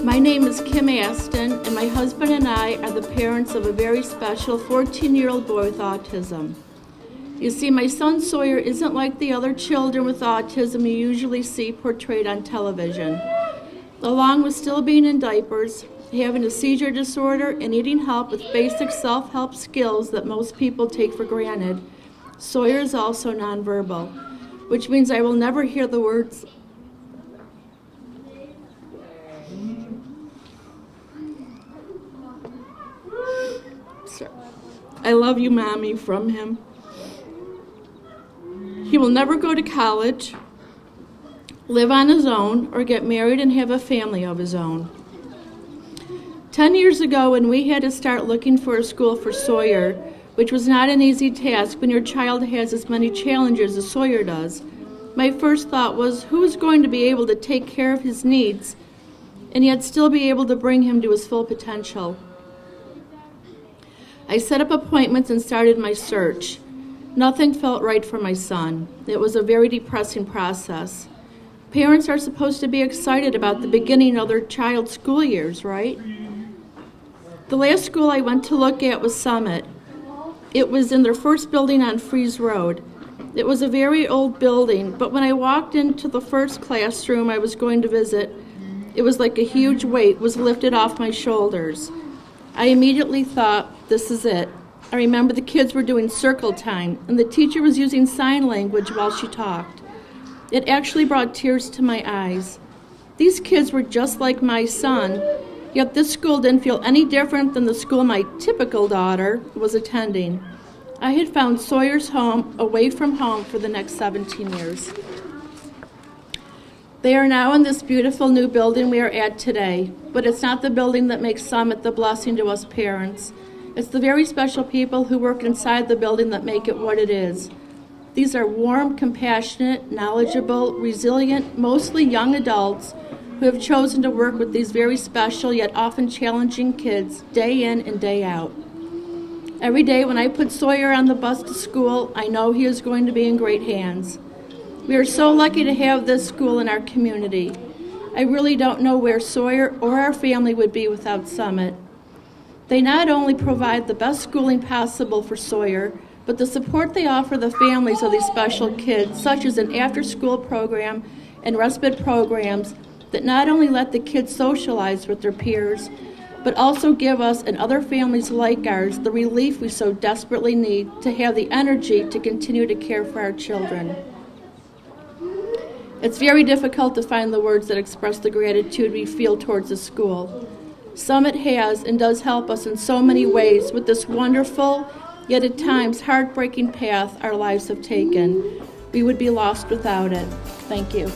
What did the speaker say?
My name is Kim Aston, and my husband and I are the parents of a very special 14-year-old boy with autism. You see, my son Sawyer isn't like the other children with autism you usually see portrayed on television. Along with still being in diapers, having a seizure disorder, and needing help with basic self-help skills that most people take for granted, Sawyer is also nonverbal, which means I will never hear the words "I love you, Mommy" from him. He will never go to college, live on his own, or get married and have a family of his own. 10 years ago, when we had to start looking for a school for Sawyer, which was not an easy task when your child has as many challenges as Sawyer does, my first thought was, who is going to be able to take care of his needs and yet still be able to bring him to his full potential? I set up appointments and started my search. Nothing felt right for my son. It was a very depressing process. Parents are supposed to be excited about the beginning of their child's school years, right? The last school I went to look at was Summit. It was in their first building on Fries Road. It was a very old building, but when I walked into the first classroom I was going to visit, it was like a huge weight was lifted off my shoulders. I immediately thought, this is it. I remember the kids were doing circle time, and the teacher was using sign language while she talked. It actually brought tears to my eyes. These kids were just like my son, yet this school didn't feel any different than the school my typical daughter was attending. I had found Sawyer's home away from home for the next 17 years. They are now in this beautiful new building we are at today, but it's not the building that makes Summit the blessing to us parents. It's the very special people who work inside the building that make it what it is. These are warm, compassionate, knowledgeable, resilient, mostly young adults who have chosen to work with these very special yet often challenging kids day in and day out. Every day when I put Sawyer on the bus to school, I know he is going to be in great hands. We are so lucky to have this school in our community. I really don't know where Sawyer or our family would be without Summit. They not only provide the best schooling possible for Sawyer, but the support they offer the families of these special kids, such as an after-school program and respite programs that not only let the kids socialize with their peers, but also give us and other families like ours the relief we so desperately need to have the energy to continue to care for our children. It's very difficult to find the words that express the gratitude we feel towards the school. Summit has and does help us in so many ways with this wonderful, yet at times heartbreaking path our lives have taken. We would be lost without it. Thank you.